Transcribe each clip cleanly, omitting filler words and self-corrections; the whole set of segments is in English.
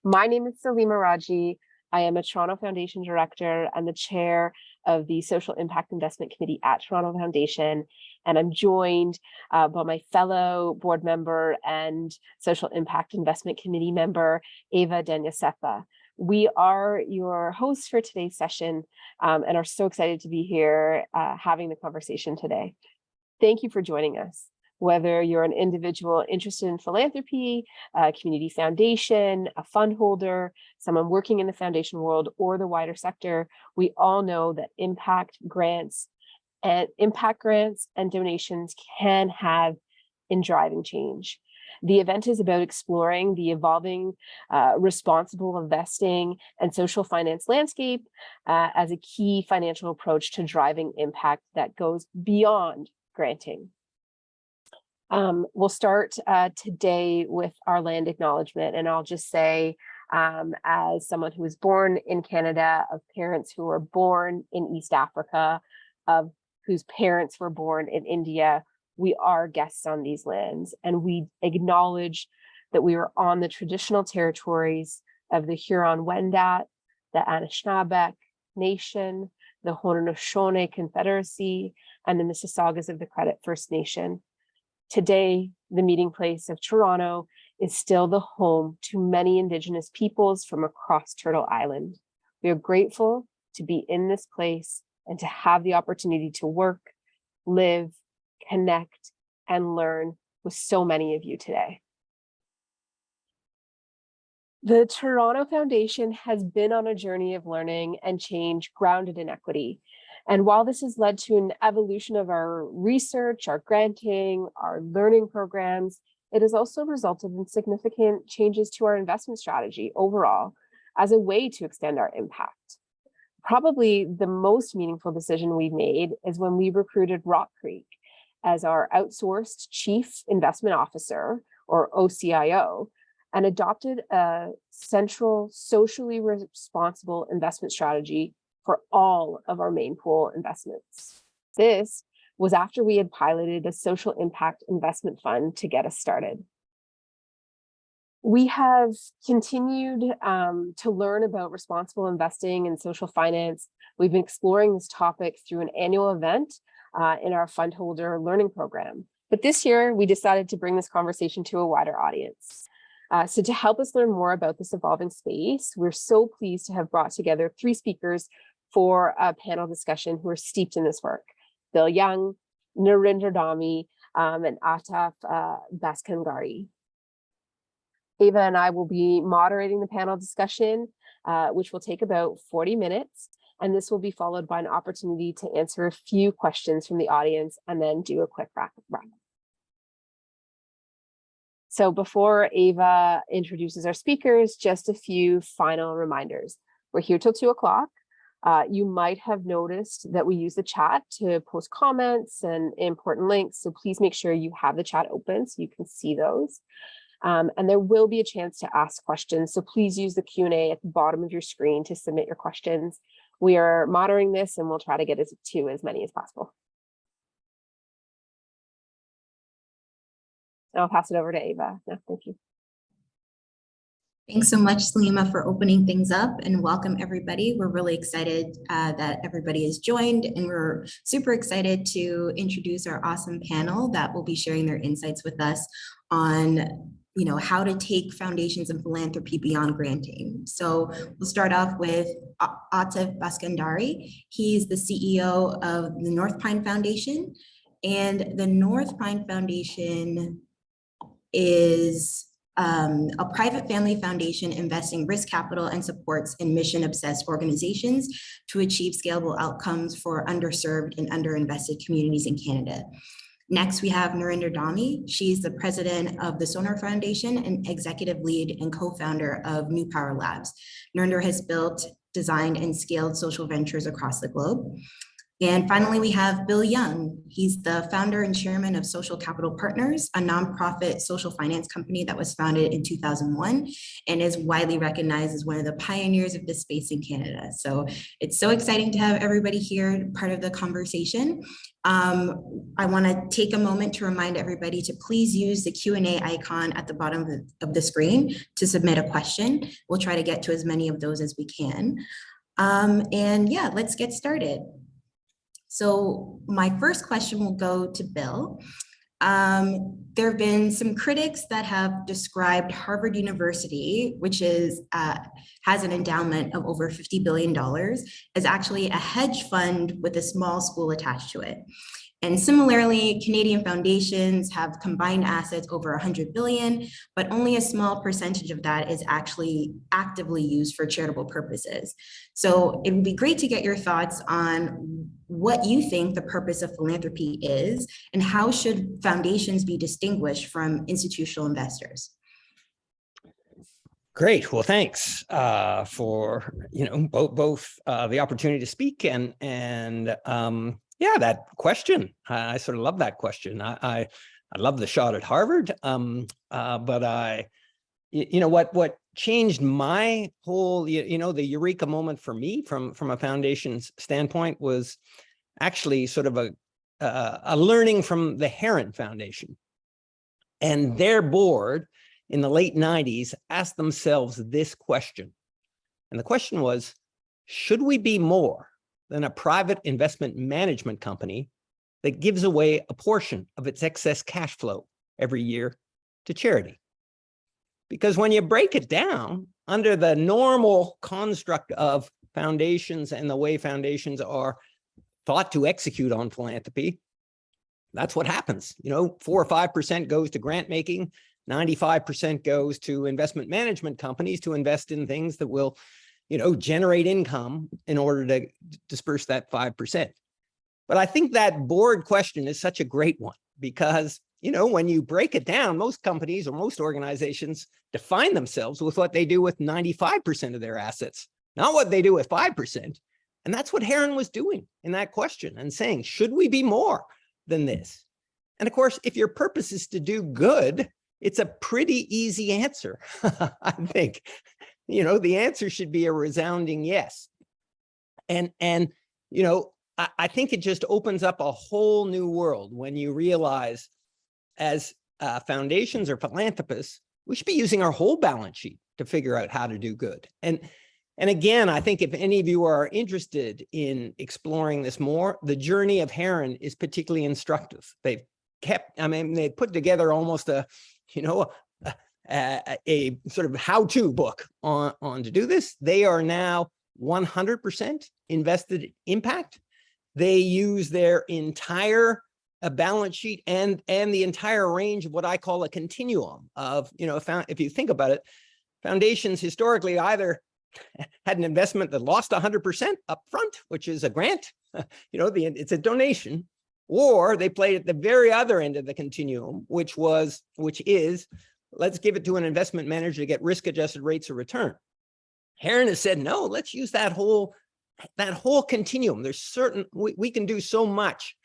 My name is Salima Rawji. I am a Toronto Foundation Director and the Chair of the Social Impact Investment Committee at Toronto Foundation. And I'm joined by my fellow board member and Social Impact Investment Committee member, Ava-Dayna Sefa. We are your hosts for today's session and are so excited to be here having the conversation today. Thank you for joining us. Whether you're an individual interested in philanthropy, a community foundation, a fund holder, someone working in the foundation world, or the wider sector, we all know that impact grants and donations can have in driving change. The event is about exploring the evolving responsible investing and social finance landscape as a key financial approach to driving impact that goes beyond granting. We'll start today with our land acknowledgement, and I'll just say, as someone who was born in Canada, of parents who were born in East Africa, of whose parents were born in India, we are guests on these lands, and we acknowledge that we are on the traditional territories of the Huron-Wendat, the Anishinaabeg Nation, the Haudenosaunee Confederacy, and the Mississaugas of the Credit First Nation. Today, the meeting place of Toronto is still the home to many Indigenous peoples from across Turtle Island. We are grateful to be in this place and to have the opportunity to work, live, connect, and learn with so many of you today. The Toronto Foundation has been on a journey of learning and change grounded in equity. And while this has led to an evolution of our research, our granting, our learning programs, it has also resulted in significant changes to our investment strategy overall as a way to extend our impact. Probably the most meaningful decision we've made is when we recruited Rock Creek as our outsourced Chief Investment Officer, or OCIO, and adopted a central socially responsible investment strategy for all of our main pool investments. This was after we had piloted a social impact investment fund to get us started. We have continued to learn about responsible investing and social finance. We've been exploring this topic through an annual event in our fund holder learning program. But this year, we decided to bring this conversation to a wider audience. So to help us learn more about this evolving space, we're so pleased to have brought together 3 speakers for a panel discussion who are steeped in this work: Bill Young, Narinder Dhami, and Aatif Baskanderi. Ava and I will be moderating the panel discussion, which will take about 40 minutes. And this will be followed by an opportunity to answer a few questions from the audience and then do a quick wrap up. So before Ava introduces our speakers, just a few final reminders. We're here till 2 o'clock. You might have noticed that we use the chat to post comments and important links. So please make sure you have the chat open so you can see those. And there will be a chance to ask questions. So please use the Q&A at the bottom of your screen to submit your questions. We are monitoring this and we'll try to get to as many as possible. I'll pass it over to Ava. No, thank you. Thanks so much, Salima, for opening things up, and welcome everybody. We're really excited that everybody has joined, and we're super excited to introduce our awesome panel that will be sharing their insights with us on how to take foundations and philanthropy beyond granting. So we'll start off with Aatif Baskanderi. He's the CEO of the Northpine Foundation, and the Northpine Foundation is a private family foundation investing risk capital and supports in mission-obsessed organizations to achieve scalable outcomes for underserved and underinvested communities in Canada. Next, we have Narinder Dhami. She's the president of the Sonor Foundation and executive lead and co-founder of New Power Labs. Narinder has built, designed, and scaled social ventures across the globe. And finally, we have Bill Young. He's the founder and chairman of Social Capital Partners, a nonprofit social finance company that was founded in 2001 and is widely recognized as one of the pioneers of this space in Canada. So it's so exciting to have everybody here, part of the conversation. I want to take a moment to remind everybody to please use the Q&A icon at the bottom of the screen to submit a question. We'll try to get to as many of those as we can. And yeah, let's get started. So my first question will go to Bill. There have been some critics that have described Harvard University, which is has an endowment of over $50 billion, as actually a hedge fund with a small school attached to it. And similarly, Canadian foundations have combined assets over 100 billion, but only a small percentage of that is actually actively used for charitable purposes. So it would be great to get your thoughts on what you think the purpose of philanthropy is, and how should foundations be distinguished from institutional investors? Great. Well, thanks for both the opportunity to speak and yeah, that question. I sort of love that question. I love the shot at Harvard, but what changed my whole the eureka moment for me from a foundation's standpoint was actually sort of a learning from the Heron Foundation, and their board in the late 90s asked themselves this question. And the question was, should we be more than a private investment management company that gives away a portion of its excess cash flow every year to charity? Because when you break it down under the normal construct of foundations and the way foundations are thought to execute on philanthropy, that's what happens. 4 or 5% goes to grant making, 95% goes to investment management companies to invest in things that will, generate income in order to disperse that 5%. But I think that board question is such a great one because, when you break it down, most companies or most organizations define themselves with what they do with 95% of their assets, not what they do with 5%. And that's what Heron was doing in that question and saying, should we be more than this? And of course, if your purpose is to do good, it's a pretty easy answer. I think, the answer should be a resounding yes. And I think it just opens up a whole new world when you realize as foundations or philanthropists, we should be using our whole balance sheet to figure out how to do good. And again, I think if any of you are interested in exploring this more, the journey of Heron is particularly instructive. They put together almost a sort of how-to book on to do this. They are now 100% invested in impact. They use their entire balance sheet and the entire range of what I call a continuum of, if you think about it, foundations historically either had an investment that lost 100% upfront, which is a grant, it's a donation, or they played at the very other end of the continuum, which is, let's give it to an investment manager to get risk-adjusted rates of return. Heron has said, no, let's use that whole continuum. We can do so much,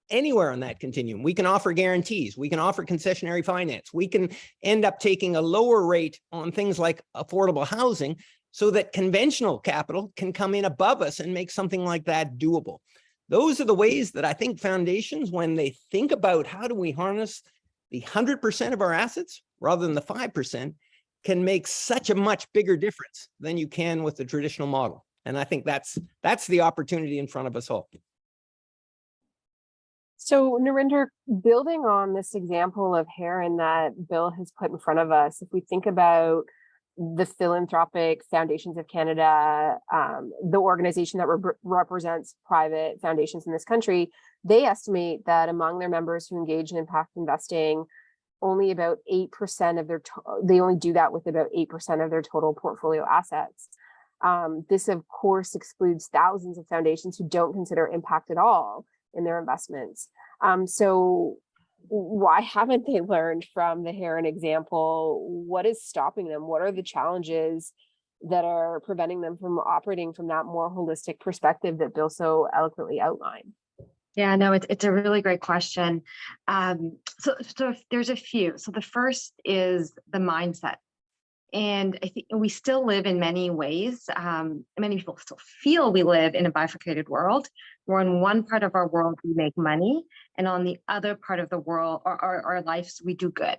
anywhere on that continuum. We can offer guarantees. We can offer concessionary finance. We can end up taking a lower rate on things like affordable housing so that conventional capital can come in above us and make something like that doable. Those are the ways that I think foundations, when they think about how do we harness the 100% of our assets rather than the 5%, can make such a much bigger difference than you can with the traditional model. And I think that's the opportunity in front of us all. So Narinder, building on this example of Heron that Bill has put in front of us, if we think about the Philanthropic Foundations of Canada, the organization that represents private foundations in this country, they estimate that among their members who engage in impact investing, only about 8% of they only do that with about 8% of their total portfolio assets. This, of course, excludes thousands of foundations who don't consider impact at all in their investments. So why haven't they learned from the Heron example? What is stopping them? What are the challenges that are preventing them from operating from that more holistic perspective that Bill so eloquently outlined? Yeah, no, it's a really great question. So there's a few. So the first is the mindset. And I think we still live in many ways. Many people still feel we live in a bifurcated world, where in one part of our world we make money, and on the other part of the world, our lives, we do good.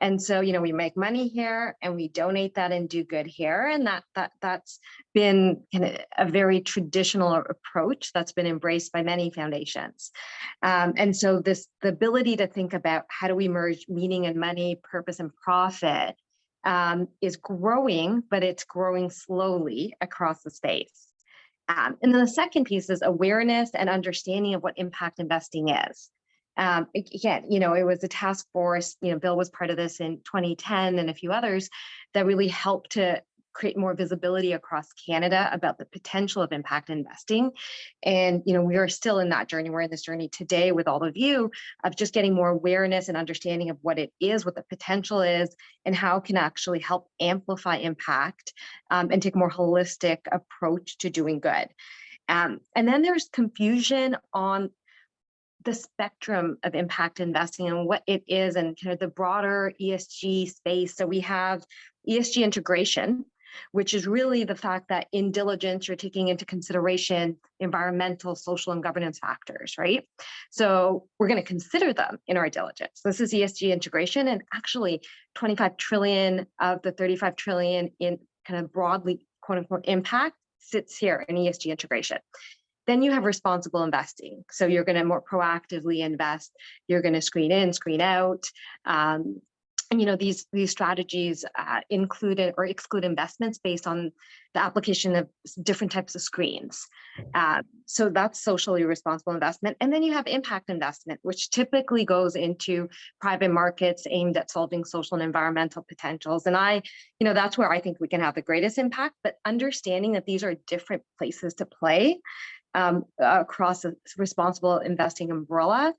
And so, we make money here and we donate that and do good here. And that's been kind of a very traditional approach that's been embraced by many foundations. And so the ability to think about how do we merge meaning and money, purpose and profit is growing, but it's growing slowly across the space. And then the second piece is awareness and understanding of what impact investing is. Again, it was a task force, Bill was part of this in 2010 and a few others that really helped to create more visibility across Canada about the potential of impact investing. And, we are still in that journey. We're in this journey today with all of you of just getting more awareness and understanding of what it is, what the potential is, and how it can actually help amplify impact and take a more holistic approach to doing good. And then there's confusion on the spectrum of impact investing and what it is and kind of the broader ESG space. So we have ESG integration, which is really the fact that in diligence, you're taking into consideration environmental, social, and governance factors, right? So we're going to consider them in our diligence. This is ESG integration, and actually 25 trillion of the 35 trillion in kind of broadly, quote unquote, impact sits here in ESG integration. Then you have responsible investing. So you're going to more proactively invest. You're going to screen in, screen out. And these strategies include or exclude investments based on the application of different types of screens. So that's socially responsible investment. And then you have impact investment, which typically goes into private markets aimed at solving social and environmental potentials. And that's where I think we can have the greatest impact, but understanding that these are different places to play across a responsible investing umbrella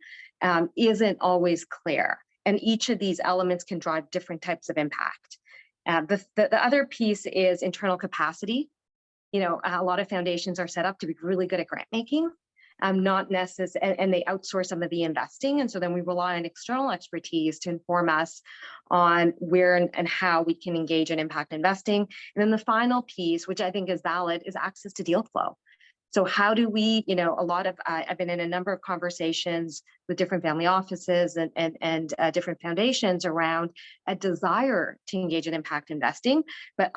isn't always clear. And each of these elements can drive different types of impact. The other piece is internal capacity. A lot of foundations are set up to be really good at grant making, not necessarily, and they outsource some of the investing. And so then we rely on external expertise to inform us on where and how we can engage in impact investing. And then the final piece, which I think is valid, is access to deal flow. So how do we, I've been in a number of conversations with different family offices and different foundations around a desire to engage in impact investing, but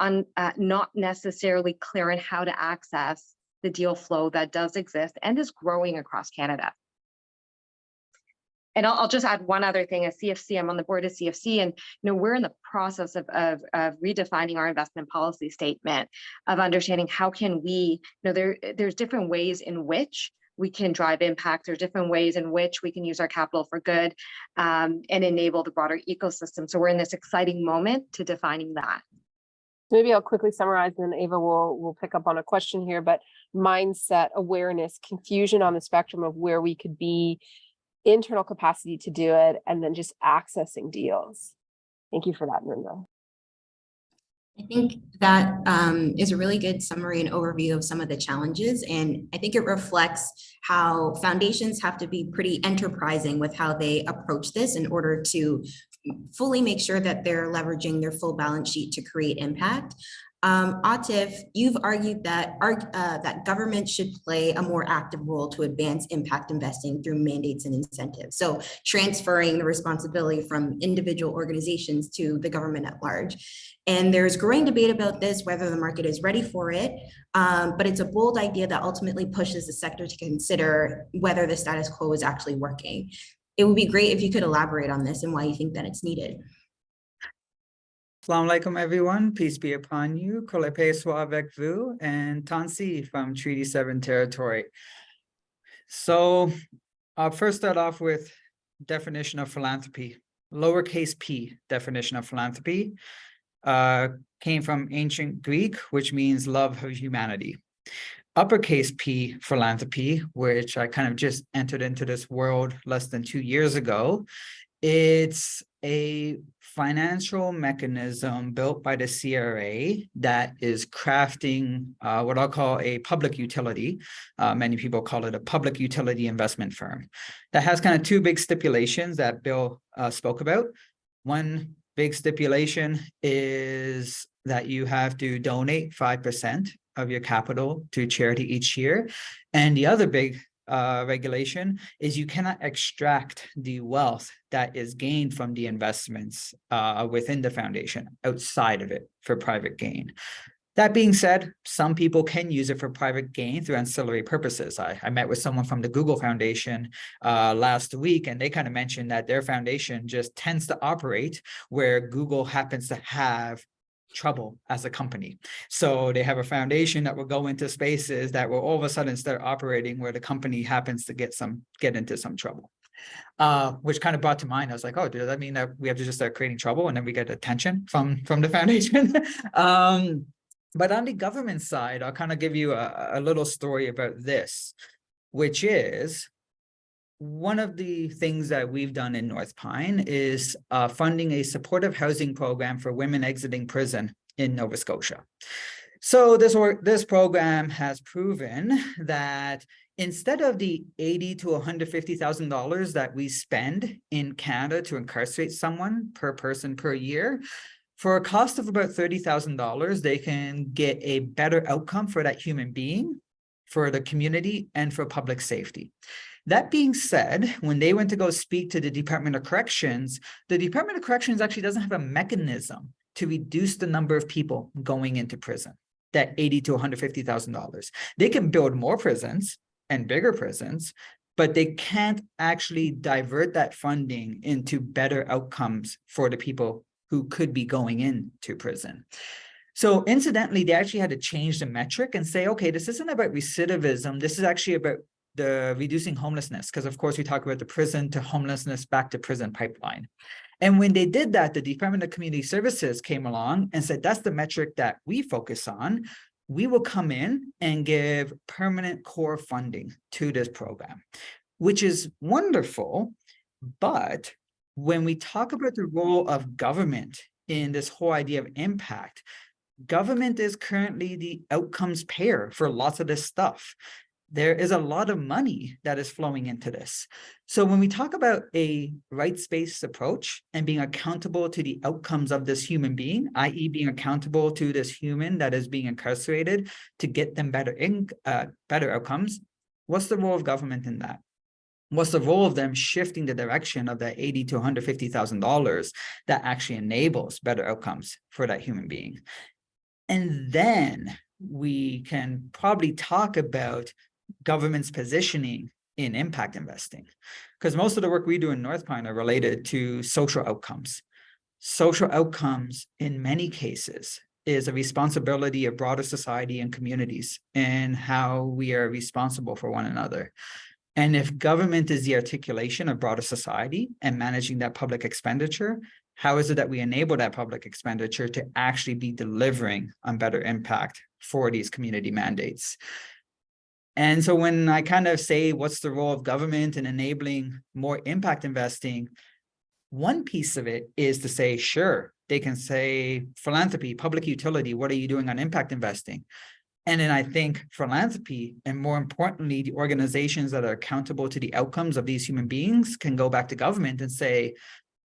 not necessarily clear on how to access the deal flow that does exist and is growing across Canada. And I'll just add one other thing. As CFC, I'm on the board of CFC, and we're in the process of redefining our investment policy statement, of understanding how can we, there's different ways in which we can drive impact. There's different ways in which we can use our capital for good and enable the broader ecosystem. So we're in this exciting moment to defining that. Maybe I'll quickly summarize, and then Ava will pick up on a question here, but mindset, awareness, confusion on the spectrum of where we could be, internal capacity to do it, and then just accessing deals. Thank you for that, Narinder. I think that is a really good summary and overview of some of the challenges. And I think it reflects how foundations have to be pretty enterprising with how they approach this in order to fully make sure that they're leveraging their full balance sheet to create impact. Aatif, you've argued that that government should play a more active role to advance impact investing through mandates and incentives. So transferring the responsibility from individual organizations to the government at large. And there's growing debate about this, whether the market is ready for it, but it's a bold idea that ultimately pushes the sector to consider whether the status quo is actually working. It would be great if you could elaborate on this and why you think that it's needed. Assalamu alaikum, everyone. Peace be upon you. Kolepe avec vous, and Tansi from Treaty 7 territory. So I'll first start off with definition of philanthropy. Lowercase p definition of philanthropy came from ancient Greek, which means love of humanity. Uppercase P philanthropy, which I kind of just entered into this world less than 2 years ago, it's a financial mechanism built by the CRA that is crafting what I'll call a public utility. Many people call it a public utility investment firm that has kind of two big stipulations that Bill spoke about. One big stipulation is that you have to donate 5% of your capital to charity each year. And the other big regulation is you cannot extract the wealth that is gained from the investments within the foundation outside of it for private gain. That being said, some people can use it for private gain through ancillary purposes. I met with someone from the Google Foundation last week, and they kind of mentioned that their foundation just tends to operate where Google happens to have trouble as a company. So they have a foundation that will go into spaces that will all of a sudden start operating where the company happens to get into some trouble. Which kind of brought to mind, I was like, oh, does that mean that we have to just start creating trouble and then we get attention from the foundation? But on the government side, I'll kind of give you a little story about this, which is one of the things that we've done in Northpine is funding a supportive housing program for women exiting prison in Nova Scotia. So this program has proven that instead of the $80,000 to $150,000 that we spend in Canada to incarcerate someone per person per year, for a cost of about $30,000, they can get a better outcome for that human being, for the community, and for public safety. That being said, when they went to go speak to the Department of Corrections, the Department of Corrections actually doesn't have a mechanism to reduce the number of people going into prison, that $80,000 to $150,000. They can build more prisons and bigger prisons, but they can't actually divert that funding into better outcomes for the people who could be going into prison. So incidentally, they actually had to change the metric and say, okay, this isn't about recidivism. This is actually about the reducing homelessness, because of course we talk about the prison to homelessness back to prison pipeline. And when they did that, the Department of Community Services came along and said, that's the metric that we focus on. We will come in and give permanent core funding to this program, which is wonderful. But when we talk about the role of government in this whole idea of impact, government is currently the outcomes payer for lots of this stuff. There is a lot of money that is flowing into this. So when we talk about a rights-based approach and being accountable to the outcomes of this human being, i.e. being accountable to this human that is being incarcerated to get them better outcomes, what's the role of government in that? What's the role of them shifting the direction of that $80,000 to $150,000 that actually enables better outcomes for that human being? And then we can probably talk about government's positioning in impact investing, because most of the work we do in Northpine are related to social outcomes. Social outcomes, in many cases, is a responsibility of broader society and communities and how we are responsible for one another. And if government is the articulation of broader society and managing that public expenditure, how is it that we enable that public expenditure to actually be delivering on better impact for these community mandates? And so when I kind of say, what's the role of government in enabling more impact investing? One piece of it is to say, sure, they can say philanthropy, public utility, what are you doing on impact investing? And then I think philanthropy, and more importantly, the organizations that are accountable to the outcomes of these human beings can go back to government and say,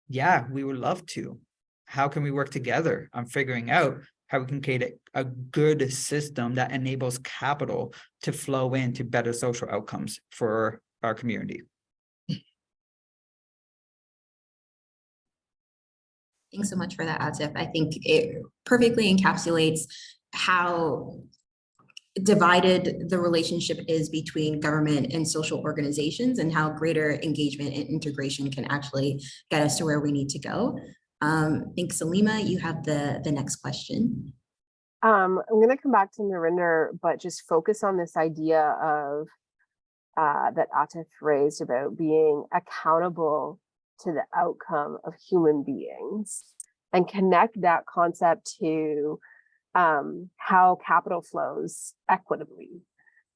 yeah, we would love to. How can we work together on figuring out how we can create a good system that enables capital to flow into better social outcomes for our community? Thanks so much for that, Aatif. I think it perfectly encapsulates how divided the relationship is between government and social organizations and how greater engagement and integration can actually get us to where we need to go. I think Salima, you have the next question. I'm going to come back to Narinder, but just focus on this idea of that Aatif raised about being accountable to the outcome of human beings, and connect that concept to how capital flows equitably.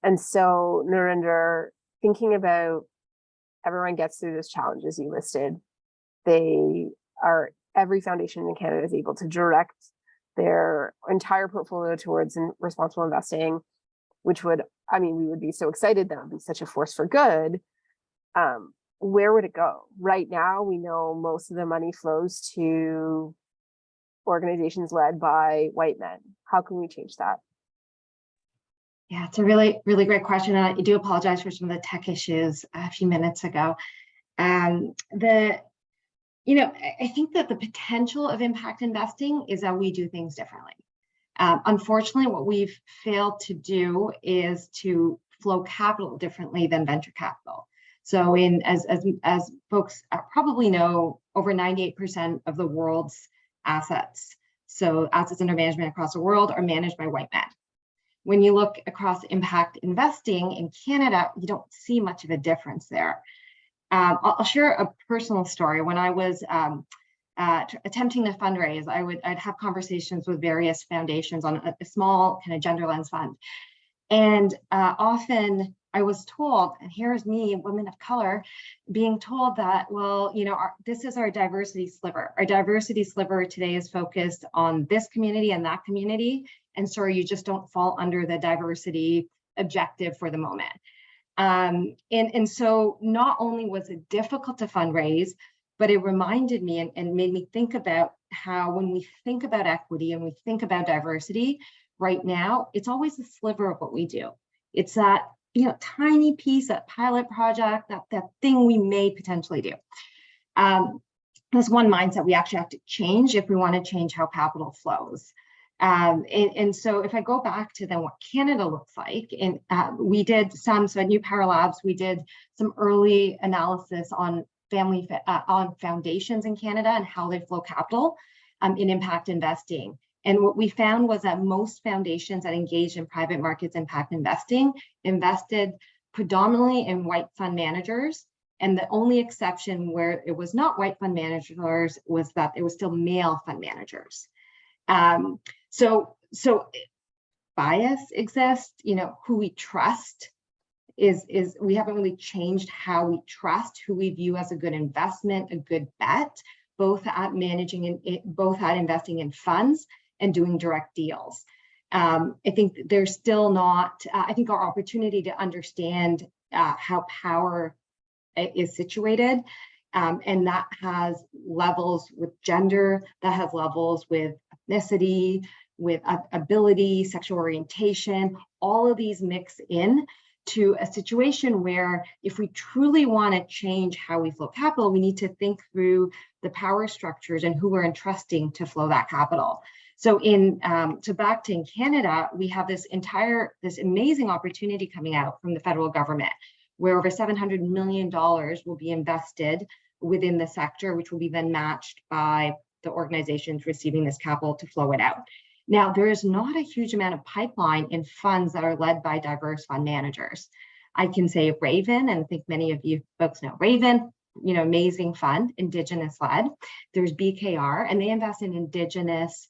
And so, Narinder, thinking about everyone gets through those challenges you listed, they are every foundation in Canada is able to direct their entire portfolio towards responsible investing, which would, I mean, we would be so excited, that would be such a force for good. Where would it go? Right now, we know most of the money flows to organizations led by white men. How can we change that? Yeah, it's a really, really great question. And I do apologize for some of the tech issues a few minutes ago. I think that the potential of impact investing is that we do things differently. Unfortunately, what we've failed to do is to flow capital differently than venture capital. So as folks probably know, over 98% of the world's assets, so assets under management across the world, are managed by white men. When you look across impact investing in Canada, you don't see much of a difference there. I'll share a personal story. When I was attempting to fundraise, I'd have conversations with various foundations on a small kind of gender lens fund. And often I was told, and here's me, a woman of color, being told that, well, this is our diversity sliver. Our diversity sliver today is focused on this community and that community. And sorry, you just don't fall under the diversity objective for the moment. And so not only was it difficult to fundraise, but it reminded me and made me think about how when we think about equity and we think about diversity, right now, it's always a sliver of what we do. It's that tiny piece, that pilot project, that thing we may potentially do. That's one mindset we actually have to change if we want to change how capital flows. And so if I go back to then what Canada looks like, and we did so at New Power Labs, we did some early analysis on foundations in Canada and how they flow capital in impact investing. And what we found was that most foundations that engaged in private markets impact investing invested predominantly in white fund managers. And the only exception where it was not white fund managers was that it was still male fund managers. So bias exists, who we trust is we haven't really changed how we trust who we view as a good investment, a good bet, both at investing in funds and doing direct deals. I think there's still not, I think our opportunity to understand how power is situated, and that has levels with gender, that has levels with ethnicity, with ability, sexual orientation, all of these mix in to a situation where if we truly want to change how we flow capital, we need to think through the power structures and who we're entrusting to flow that capital. So back to in Canada, we have this amazing opportunity coming out from the federal government, where over $700 million will be invested within the sector, which will be then matched by the organizations receiving this capital to flow it out. Now, there is not a huge amount of pipeline in funds that are led by diverse fund managers. I can say Raven, and I think many of you folks know Raven, amazing fund, Indigenous led. There's BKR, and they invest in Indigenous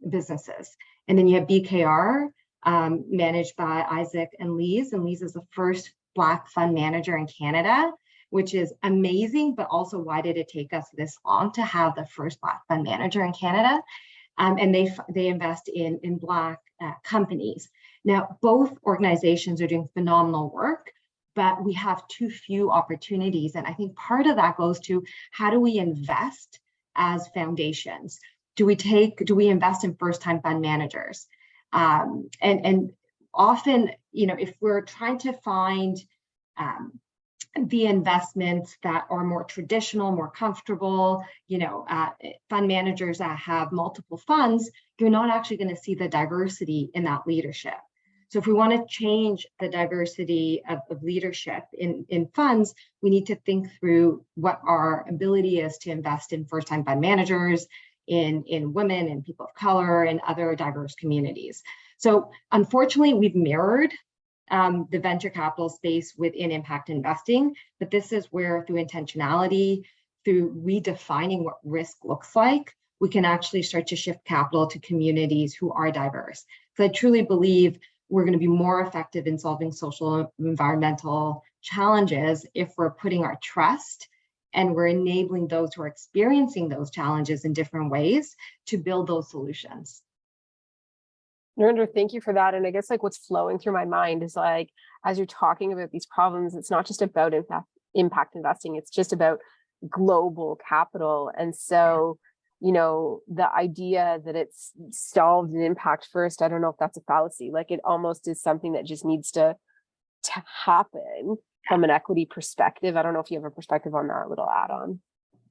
businesses. And then you have BKR managed by Isaac and Lees, and Lees is the first Black fund manager in Canada, which is amazing, but also why did it take us this long to have the first Black fund manager in Canada? And they invest in Black companies. Now, both organizations are doing phenomenal work, but we have too few opportunities. And I think part of that goes to how do we invest as foundations? Do we invest in first-time fund managers? And often, if we're trying to find the investments that are more traditional, more comfortable, fund managers that have multiple funds, you're not actually going to see the diversity in that leadership. So if we want to change the diversity of leadership in funds, we need to think through what our ability is to invest in first-time fund managers, in women and people of color and other diverse communities. So unfortunately, we've mirrored the venture capital space within impact investing, but this is where through intentionality, through redefining what risk looks like, we can actually start to shift capital to communities who are diverse. So I truly believe we're going to be more effective in solving social and environmental challenges if we're putting our trust And we're enabling those who are experiencing those challenges in different ways to build those solutions. Narinder, thank you for that. And I guess like what's flowing through my mind is like, as you're talking about these problems, it's not just about impact investing, it's just about global capital. And so, you know, the idea that it's solved in impact first, I don't know if that's a fallacy. Like it almost is something that just needs to happen from an equity perspective. I don't know if you have a perspective on that little add-on.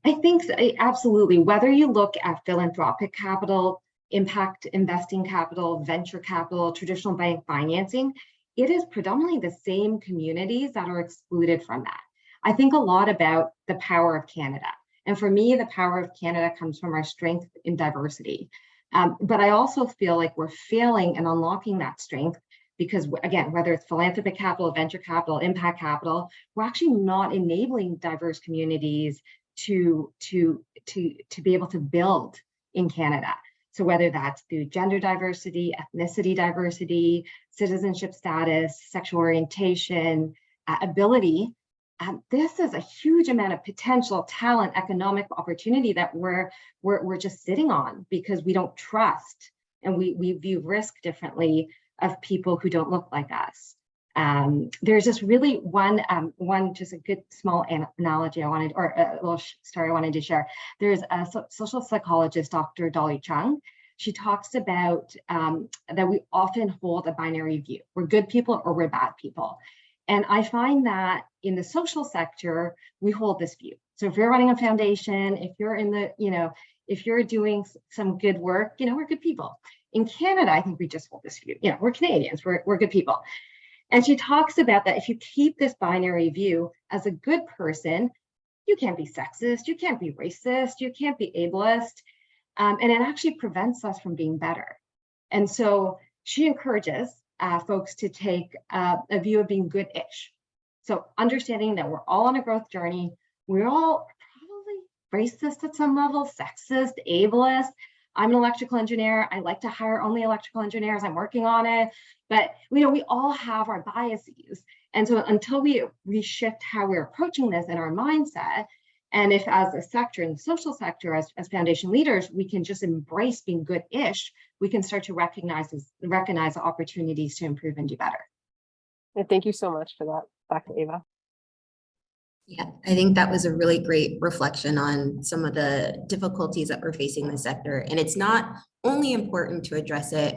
I think absolutely. Whether you look at philanthropic capital, impact investing capital, venture capital, traditional bank financing, it is predominantly the same communities that are excluded from that. I think a lot about the power of Canada. And for me, the power of Canada comes from our strength in diversity. But I also feel like we're failing in unlocking that strength because, again, whether it's philanthropic capital, venture capital, impact capital, we're actually not enabling diverse communities to be able to build in Canada. So whether that's through gender diversity, ethnicity diversity, citizenship status, sexual orientation, ability, this is a huge amount of potential talent, economic opportunity that we're just sitting on because we don't trust and we view risk differently of people who don't look like us. There's just really one just a good small analogy I wanted, or a little story I wanted to share. There's a social psychologist, Dr. Dolly Chung. She talks about that we often hold a binary view. We're good people or we're bad people. And I find that in the social sector, we hold this view. So if you're running a foundation, if you're in the, if you're doing some good work, we're good people. In Canada, I think we just hold this view. We're Canadians, we're good people. And she talks about that if you keep this binary view as a good person, you can't be sexist, you can't be racist, you can't be ableist, and it actually prevents us from being better. And so she encourages folks to take a view of being good-ish. So understanding that we're all on a growth journey, we're all probably racist at some level, sexist, ableist. I'm an electrical engineer. I like to hire only electrical engineers. I'm working on it. But we all have our biases. And so until we shift how we're approaching this in our mindset, and if as a sector, in the social sector, as foundation leaders, we can just embrace being good-ish, we can start to recognize the opportunities to improve and do better. And thank you so much for that, Dr. Ava. Yeah, I think that was a really great reflection on some of the difficulties that we're facing in the sector. And it's not only important to address it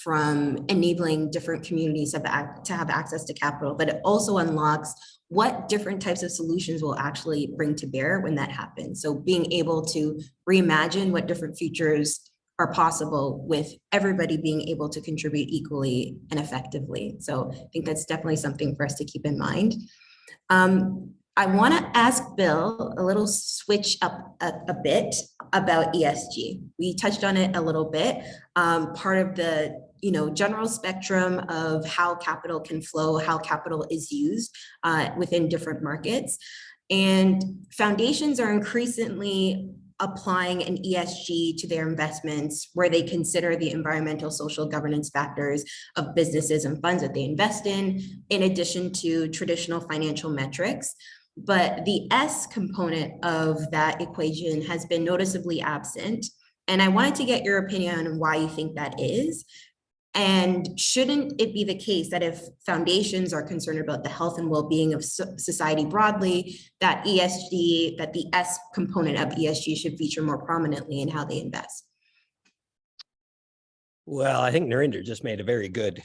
from enabling different communities to have access to capital, but it also unlocks what different types of solutions will actually bring to bear when that happens. So being able to reimagine what different futures are possible with everybody being able to contribute equally and effectively. So I think that's definitely something for us to keep in mind. I want to ask Bill a little switch up a bit about ESG. We touched on it a little bit. Part of the general spectrum of how capital can flow, how capital is used within different markets. And foundations are increasingly applying an ESG to their investments where they consider the environmental, social, governance factors of businesses and funds that they invest in addition to traditional financial metrics. But the S component of that equation has been noticeably absent. And I wanted to get your opinion on why you think that is. And shouldn't it be the case that if foundations are concerned about the health and well-being of society broadly, that ESG, that the S component of ESG should feature more prominently in how they invest? Well, I think Narinder just made a very good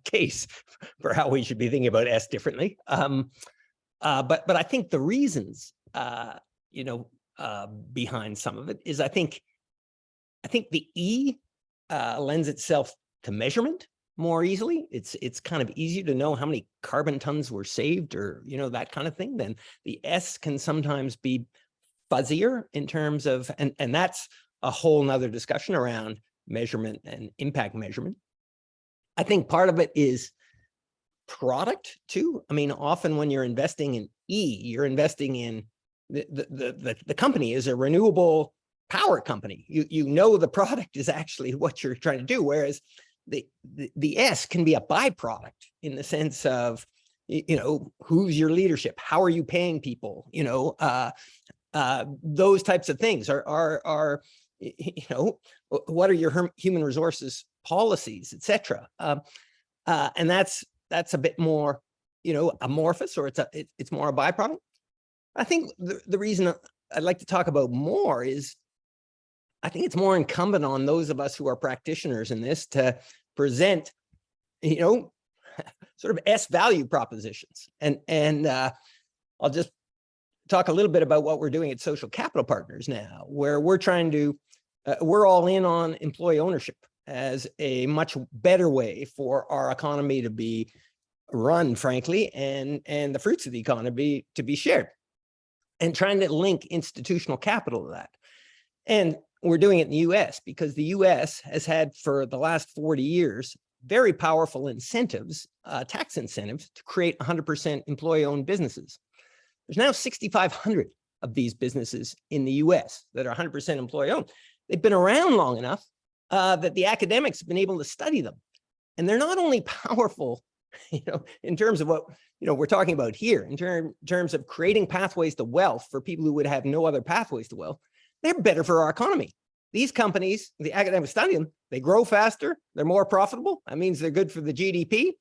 case for how we should be thinking about S differently. But I think the reasons, behind some of it is I think the E lends itself to measurement more easily. It's kind of easier to know how many carbon tons were saved or, that kind of thing. Then the S can sometimes be fuzzier in terms of, and that's a whole nother discussion around measurement and impact measurement. I think part of it is product too. I mean, often when you're investing in E, you're investing in the company is a renewable power company. You know the product is actually what you're trying to do, whereas the S can be a byproduct in the sense of who's your leadership? How are you paying people? Those types of things are what are your human resources policies, etc. And that's a bit more, amorphous, or it's more a byproduct. I think the reason I'd like to talk about more is I think it's more incumbent on those of us who are practitioners in this to present, sort of S value propositions. And I'll just talk a little bit about what we're doing at Social Capital Partners now, where we're trying to, we're all in on employee ownership as a much better way for our economy to be run, frankly, and the fruits of the economy to be shared, and trying to link institutional capital to that. And we're doing it in the US because the US has had for the last 40 years very powerful incentives, tax incentives, to create 100% employee-owned businesses. There's now 6,500 of these businesses in the US that are 100% employee-owned. They've been around long enough that the academics have been able to study them. And they're not only powerful, in terms of what, we're talking about here, in terms of creating pathways to wealth for people who would have no other pathways to wealth, they're better for our economy. These companies, the academics study them, they grow faster, they're more profitable. That means they're good for the GDP.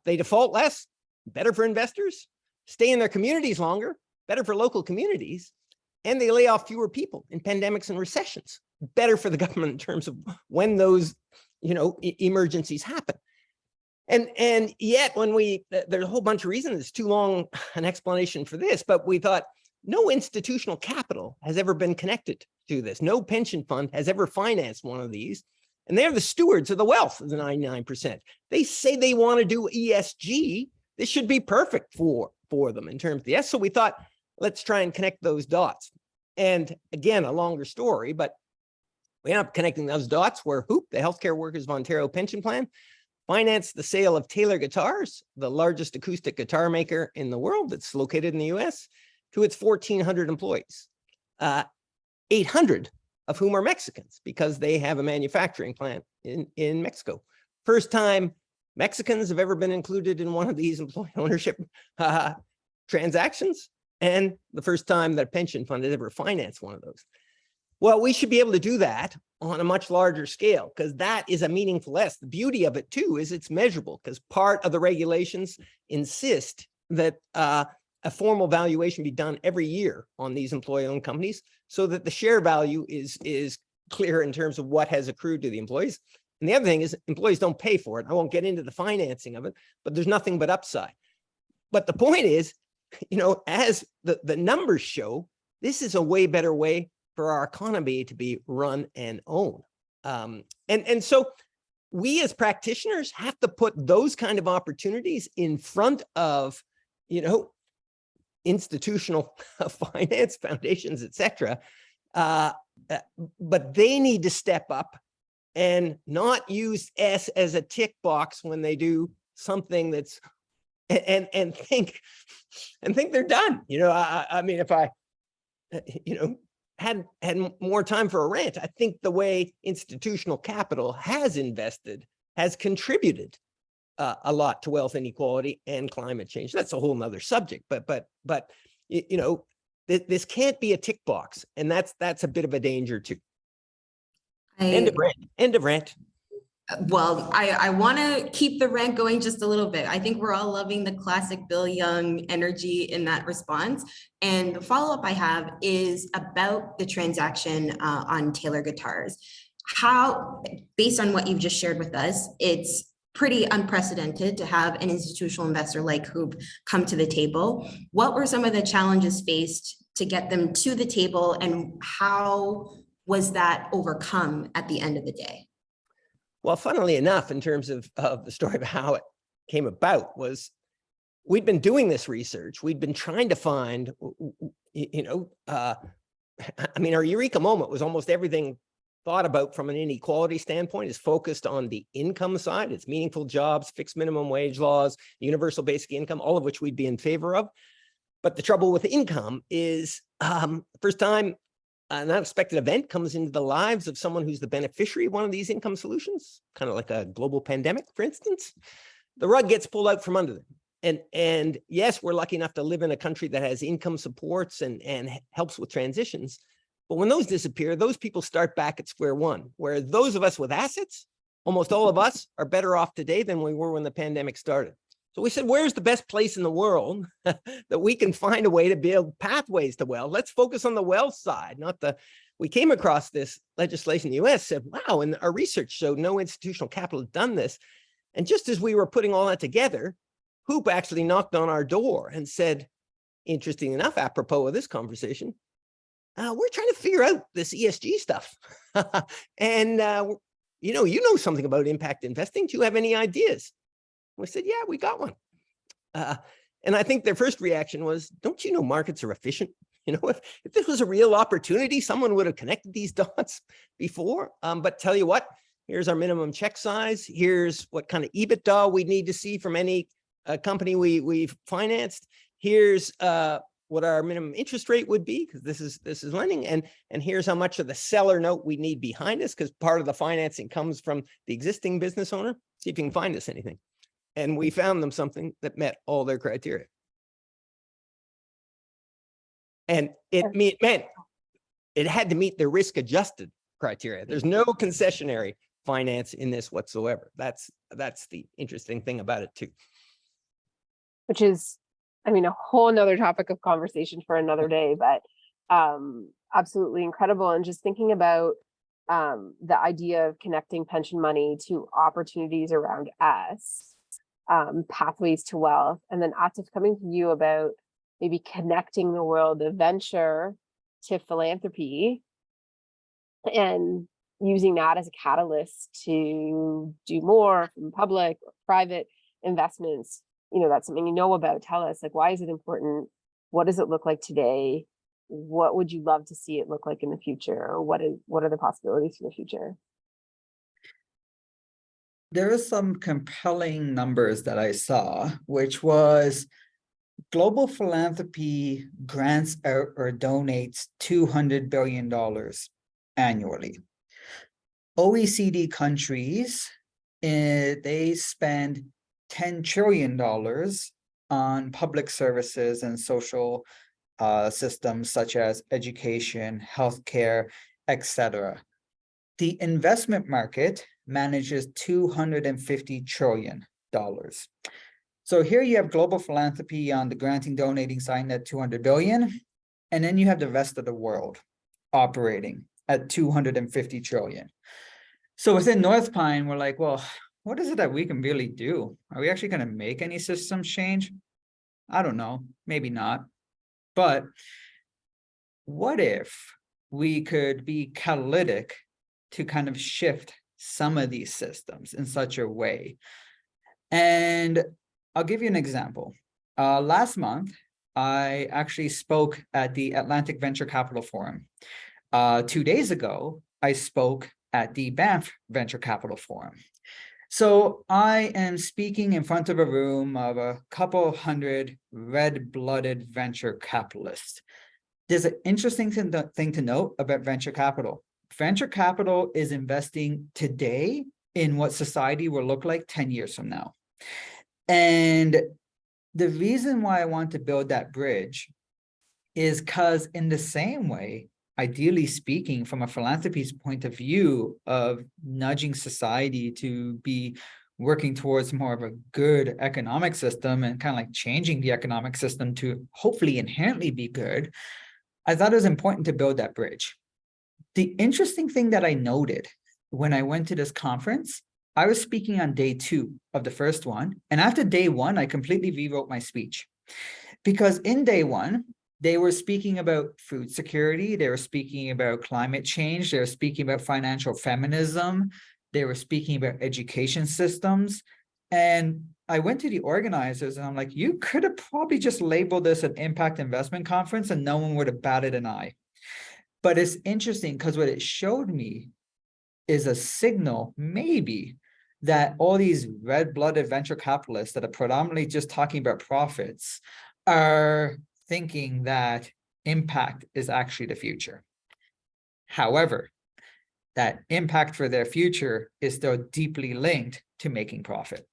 They default less, better for investors, stay in their communities longer, better for local communities, and they lay off fewer people in pandemics and recessions, better for the government in terms of when those, emergencies happen. And yet when there's a whole bunch of reasons, it's too long an explanation for this, but we thought no institutional capital has ever been connected to this. No pension fund has ever financed one of these. And they're the stewards of the wealth of the 99%. They say they want to do ESG. This should be perfect for them in terms of the S. So we thought, let's try and connect those dots. And again, a longer story, but we ended up connecting those dots where HOOP, the Healthcare Workers of Ontario Pension Plan, financed the sale of Taylor Guitars, the largest acoustic guitar maker in the world that's located in the US, to its 1,400 employees, 800 of whom are Mexicans because they have a manufacturing plant in Mexico. First time Mexicans have ever been included in one of these employee ownership transactions, and the first time that a pension fund has ever financed one of those. Well, we should be able to do that on a much larger scale because that is a meaningful S. The beauty of it too is it's measurable because part of the regulations insist that a formal valuation be done every year on these employee-owned companies so that the share value is clear in terms of what has accrued to the employees. And the other thing is employees don't pay for it. I won't get into the financing of it, but there's nothing but upside. But the point is, as the numbers show, this is a way better way for our economy to be run and owned. And so we as practitioners have to put those kind of opportunities in front of, institutional finance foundations, et cetera. But they need to step up and not use S as a tick box when they do something that's and think they're done. I mean, if I, had more time for a rant, I think the way institutional capital has invested has contributed a lot to wealth inequality and climate change. That's a whole nother subject, but this can't be a tick box, and that's a bit of a danger too. End of rant. Well, I want to keep the rant going just a little bit. I think we're all loving the classic Bill Young energy in that response. And the follow-up I have is about the transaction on Taylor Guitars. How, based on what you've just shared with us, it's pretty unprecedented to have an institutional investor like Hoop come to the table. What were some of the challenges faced to get them to the table, and how was that overcome at the end of the day? Well, funnily enough, in terms of the story of how it came about, was we'd been doing this research. We'd been trying to find, I mean, our eureka moment was almost everything thought about from an inequality standpoint is focused on the income side. It's meaningful jobs, fixed minimum wage laws, universal basic income, all of which we'd be in favor of. But the trouble with income is first time an unexpected event comes into the lives of someone who's the beneficiary of one of these income solutions, kind of like a global pandemic, for instance, the rug gets pulled out from under them. And yes, we're lucky enough to live in a country that has income supports and helps with transitions. But when those disappear, those people start back at square one, where those of us with assets, almost all of us are better off today than we were when the pandemic started. So we said, where's the best place in the world that we can find a way to build pathways to wealth? Let's focus on the wealth side, not the, we came across this legislation in the US, said, wow, and our research showed no institutional capital had done this. And just as we were putting all that together, Hoop actually knocked on our door and said, interesting enough, apropos of this conversation, we're trying to figure out this ESG stuff. And, you know something about impact investing. Do you have any ideas? We said, yeah, we got one. And I think their first reaction was, don't you know markets are efficient? You know, if this was a real opportunity, someone would have connected these dots before. But tell you what, here's our minimum check size. Here's what kind of EBITDA we need to see from any company we've financed. Here's what our minimum interest rate would be, because this is lending, and here's how much of the seller note we need behind us, because part of the financing comes from the existing business owner. See if you can find us anything. And we found them something that met all their criteria. And it meant it had to meet their risk-adjusted criteria. There's no concessionary finance in this whatsoever. That's the interesting thing about it too. Which is, I mean, a whole nother topic of conversation for another day, but absolutely incredible. And just thinking about the idea of connecting pension money to opportunities around us, pathways to wealth, and then Aatif, coming to you about maybe connecting the world of venture to philanthropy and using that as a catalyst to do more from public or private investments. You know, that's something you know about. Tell us, like, why is it important? What does it look like today? What would you love to see it look like in the future? Or what are the possibilities for the future? There are some compelling numbers that I saw, which was global philanthropy grants out or donates $200 billion annually. OECD countries, they spend $10 trillion on public services and social systems such as education, healthcare, etc. The investment market manages $250 trillion. So here you have global philanthropy on the granting, donating side at 200 billion, and then you have the rest of the world operating at 250 trillion. So within Northpine, we're like, well, what is it that we can really do? Are we actually going to make any systems change? I don't know, maybe not. But what if we could be catalytic to kind of shift some of these systems in such a way? And I'll give you an example. Last month, I actually spoke at the Atlantic Venture Capital Forum. 2 days ago, I spoke at the Banff Venture Capital Forum. So I am speaking in front of a room of a couple hundred red-blooded venture capitalists. There's an interesting thing to note about venture capital. Venture capital is investing today in what society will look like 10 years from now. And the reason why I want to build that bridge is because in the same way, ideally speaking, from a philanthropy's point of view of nudging society to be working towards more of a good economic system and kind of like changing the economic system to hopefully inherently be good, I thought it was important to build that bridge. The interesting thing that I noted when I went to this conference, I was speaking on day 2 of the first one. And after day 1, I completely rewrote my speech. Because in day 1, they were speaking about food security. They were speaking about climate change. They were speaking about financial feminism. They were speaking about education systems. And I went to the organizers and I'm like, you could have probably just labeled this an impact investment conference and no one would have batted an eye. But it's interesting because what it showed me is a signal, maybe, that all these red-blooded venture capitalists that are predominantly just talking about profits are thinking that impact is actually the future. However, that impact for their future is still deeply linked to making profit.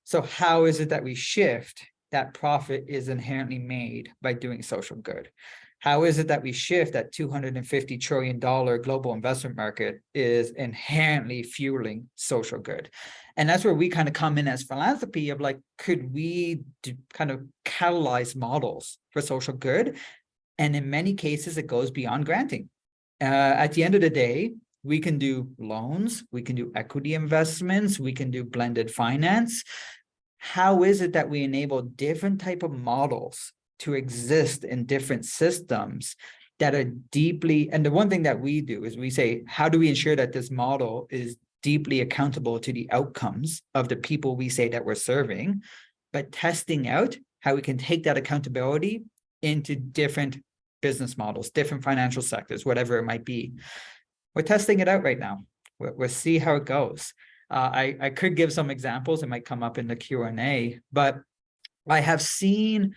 So how is it that we shift that profit is inherently made by doing social good? How is it that we shift that $250 trillion global investment market is inherently fueling social good? And that's where we kind of come in as philanthropy of like, could we kind of catalyze models for social good? And in many cases, it goes beyond granting. At the end of the day, we can do loans, we can do equity investments, we can do blended finance. How is it that we enable different type of models to exist in different systems that are deeply, and the one thing that we do is we say, how do we ensure that this model is deeply accountable to the outcomes of the people we say that we're serving, but testing out how we can take that accountability into different business models, different financial sectors, whatever it might be. We're testing it out right now. We'll see how it goes. I could give some examples. It might come up in the Q&A, but I have seen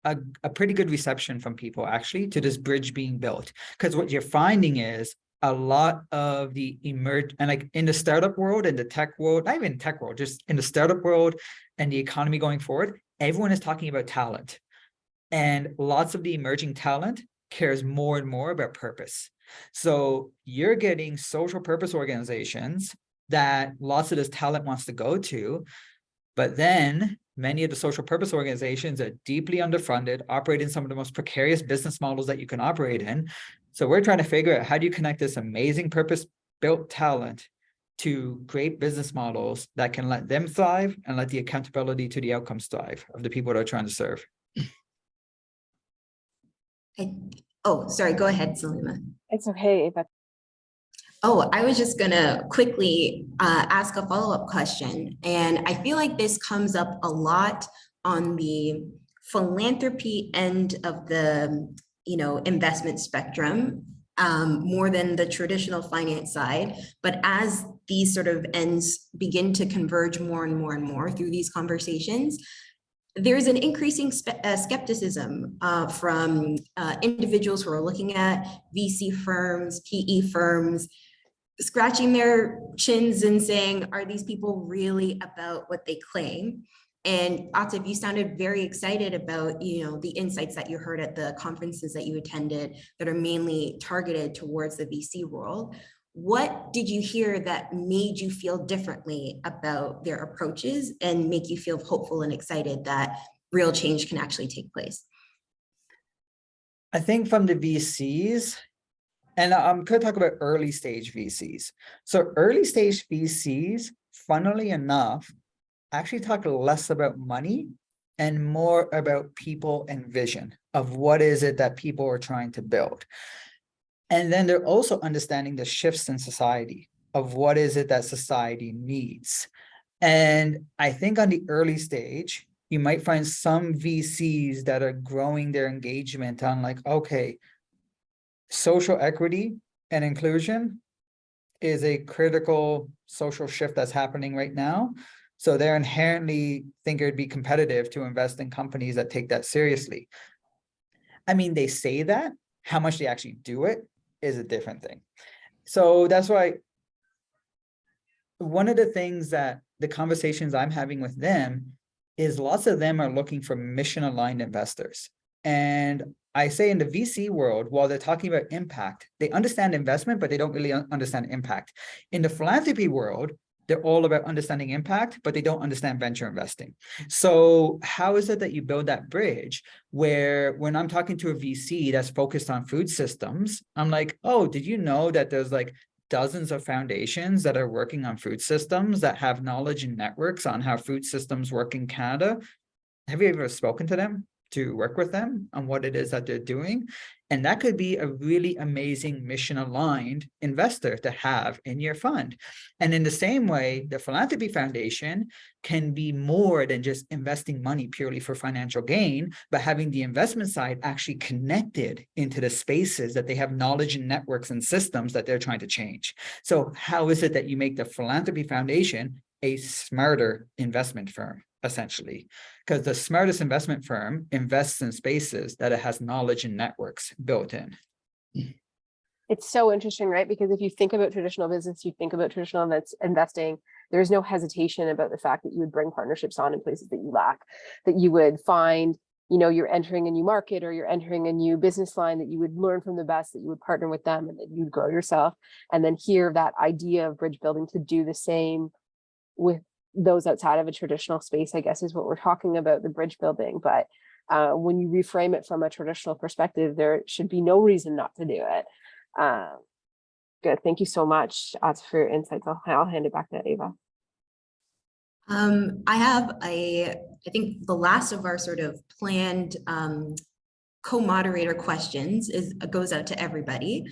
a pretty good reception from people actually to this bridge being built. Because what you're finding is a lot of the and like in the startup world and the tech world, not even tech world, just in the startup world and the economy going forward, everyone is talking about talent. And lots of the emerging talent cares more and more about purpose. So you're getting social purpose organizations that lots of this talent wants to go to, but then many of the social purpose organizations are deeply underfunded, operate in some of the most precarious business models that you can operate in. So we're trying to figure out how do you connect this amazing purpose-built talent to great business models that can let them thrive and let the accountability to the outcomes thrive of the people that are trying to serve. Oh, sorry, go ahead, Salima. It's okay, Ava. Oh, I was just gonna quickly ask a follow-up question. And I feel like this comes up a lot on the philanthropy end of the investment spectrum, more than the traditional finance side. But as these sort of ends begin to converge more and more and more through these conversations, there's an increasing skepticism from individuals who are looking at VC firms, PE firms, scratching their chins and saying, are these people really about what they claim? And Aatif, you sounded very excited about the insights that you heard at the conferences that you attended that are mainly targeted towards the VC world. What did you hear that made you feel differently about their approaches and make you feel hopeful and excited that real change can actually take place? I think from the VCs, and I'm going to talk about early stage VCs. So early stage VCs, funnily enough, actually talk less about money and more about people and vision of what is it that people are trying to build. And then they're also understanding the shifts in society of what is it that society needs. And I think on the early stage, you might find some VCs that are growing their engagement on like, okay, social equity and inclusion is a critical social shift that's happening right now. So they're inherently think it would be competitive to invest in companies that take that seriously. I mean, they say that, how much they actually do it is a different thing. So that's why one of the things that the conversations I'm having with them is lots of them are looking for mission-aligned investors. And I say in the VC world, while they're talking about impact, they understand investment, but they don't really understand impact. In the philanthropy world, they're all about understanding impact, but they don't understand venture investing. So how is it that you build that bridge where when I'm talking to a VC that's focused on food systems, I'm like, oh, did you know that there's like dozens of foundations that are working on food systems that have knowledge and networks on how food systems work in Canada? Have you ever spoken to them, to work with them on what it is that they're doing? And that could be a really amazing mission-aligned investor to have in your fund. And in the same way, the Philanthropy Foundation can be more than just investing money purely for financial gain, but having the investment side actually connected into the spaces that they have knowledge and networks and systems that they're trying to change. So how is it that you make the Philanthropy Foundation a smarter investment firm, essentially? Because the smartest investment firm invests in spaces that it has knowledge and networks built in. It's so interesting, right? Because if you think about traditional business, you think about traditional investing, there's no hesitation about the fact that you would bring partnerships on in places that you lack, that you would find, you know, you're entering a new market or you're entering a new business line, that you would learn from the best, that you would partner with them and that you'd grow yourself. And then here, that idea of bridge building to do the same with those outside of a traditional space, I guess, is what we're talking about, the bridge building. But when you reframe it from a traditional perspective, there should be no reason not to do it. Good. Thank you so much for your insights. I'll hand it back to Ava. I think the last of our sort of planned co-moderator questions goes out to everybody.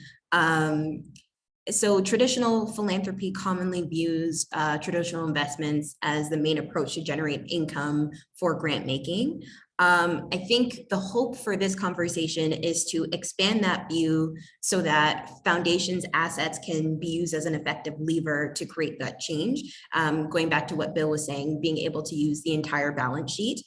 So traditional philanthropy commonly views traditional investments as the main approach to generate income for grant making. I think the hope for this conversation is to expand that view so that foundations' assets can be used as an effective lever to create that change. Going back to what Bill was saying, being able to use the entire balance sheet.